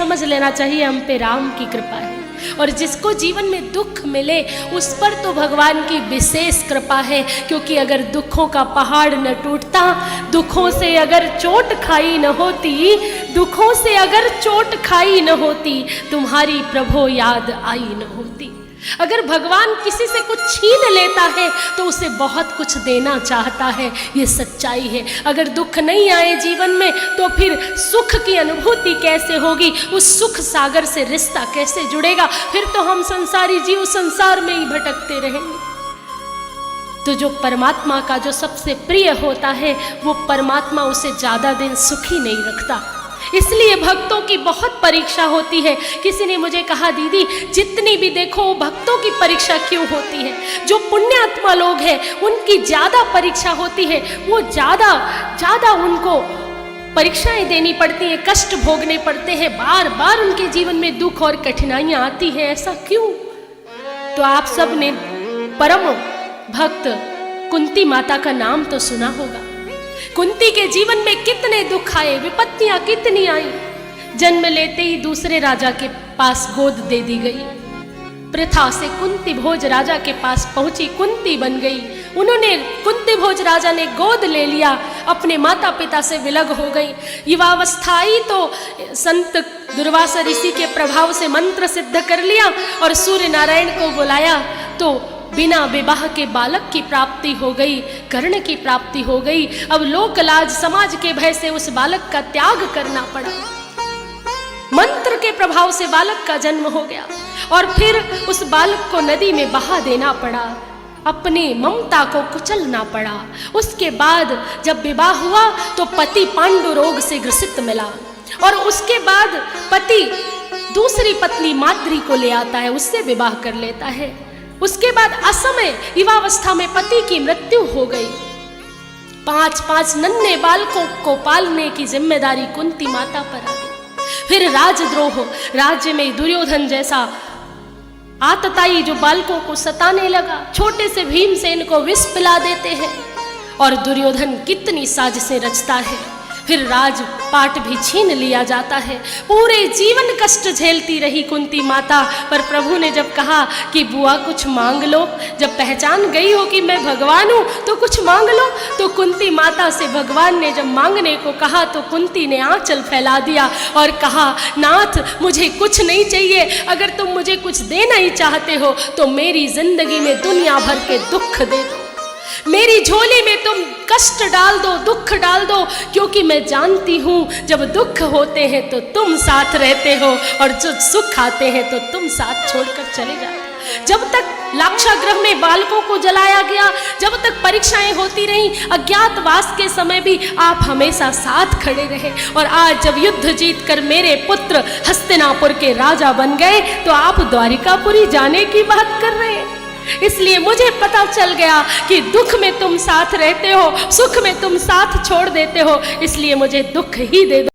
समझ लेना चाहिए हम पे राम की कृपा है, और जिसको जीवन में दुख मिले उस पर तो भगवान की विशेष कृपा है। क्योंकि अगर दुखों का पहाड़ न टूटता, दुखों से अगर चोट खाई न होती, दुखों से अगर चोट खाई न होती, तुम्हारी प्रभु याद आई न होती। अगर भगवान किसी से कुछ छीन लेता है तो उसे बहुत कुछ देना चाहता है, ये सच्चाई है। अगर दुख नहीं आए जीवन में तो फिर सुख की अनुभूति कैसे होगी, उस सुख सागर से रिश्ता कैसे जुड़ेगा? फिर तो हम संसारी जीव संसार में ही भटकते रहेंगे। तो जो परमात्मा का जो सबसे प्रिय होता है वो परमात्मा उसे ज़्यादा दिन सुखी नहीं रखता। इसलिए भक्तों की बहुत परीक्षा होती है। किसी ने मुझे कहा, दीदी जितनी भी देखो भक्तों की परीक्षा क्यों होती है? जो पुण्यात्मा लोग हैं उनकी ज़्यादा परीक्षा होती है, वो ज़्यादा उनको परीक्षाएं देनी पड़ती हैं, कष्ट भोगने पड़ते हैं, बार बार उनके जीवन में दुख और कठिनाइयाँ आती हैं। ऐसा क्यों? तो आप सब ने परम भक्त कुंती माता का नाम तो सुना होगा। कुंती के जीवन में कितने दुख आए, विपत्तियां कितनी आई। जन्म लेते ही दूसरे राजा के पास गोद दे दी गई। प्रथा से कुंती भोज राजा के पास पहुंची, कुंती बन गई। कुंती भोज राजा ने गोद ले लिया, अपने माता पिता से विलग हो गई। युवावस्था आई तो संत दुर्वासा ऋषि के प्रभाव से मंत्र सिद्ध कर लिया और सूर्य नारायण को बुलाया तो बिना विवाह के बालक की प्राप्ति हो गई, कर्ण की प्राप्ति हो गई। अब लोक लाज समाज के भय से उस बालक का त्याग करना पड़ा। मंत्र के प्रभाव से बालक का जन्म हो गया और फिर उस बालक को नदी में बहा देना पड़ा, अपनी ममता को कुचलना पड़ा। उसके बाद जब विवाह हुआ तो पति पांडु रोग से ग्रसित मिला और उसके बाद पति दूसरी पत्नी माद्री को ले आता है, उससे विवाह कर लेता है। उसके बाद असमय युवावस्था में पति की मृत्यु हो गई। 5 नन्हे बालकों को पालने की जिम्मेदारी कुंती माता पर आ गई। फिर राजद्रोह, राज्य में दुर्योधन जैसा आतताई जो बालकों को सताने लगा, छोटे से भीमसेन को विष पिला देते हैं और दुर्योधन कितनी साजिशें रचता है। फिर राजपाट भी छीन लिया जाता है। पूरे जीवन कष्ट झेलती रही कुंती माता, पर प्रभु ने जब कहा कि बुआ कुछ मांग लो, जब पहचान गई हो कि मैं भगवान हूँ तो कुछ मांग लो, तो कुंती माता से भगवान ने जब मांगने को कहा तो कुंती ने आंचल फैला दिया और कहा, नाथ मुझे कुछ नहीं चाहिए, अगर तुम मुझे कुछ देना ही चाहते हो तो मेरी जिंदगी में दुनिया भर के दुख दे दो, मेरी झोली में तुम कष्ट डाल दो, दुख डाल दो, क्योंकि मैं जानती हूँ जब दुख होते हैं तो तुम साथ रहते हो और जब सुख आते हैं तो तुम साथ छोड़कर चले जाते हो। जब तक लाक्षागृह में बालकों को जलाया गया, जब तक परीक्षाएं होती रहीं, अज्ञातवास के समय भी आप हमेशा साथ खड़े रहे। और आज जब युद्ध जीत कर मेरे पुत्र हस्तिनापुर के राजा बन गए तो आप द्वारिकापुरी जाने की बात कर रहे हैं। इसलिए मुझे पता चल गया कि दुख में तुम साथ रहते हो, सुख में तुम साथ छोड़ देते हो, इसलिए मुझे दुख ही दे दो।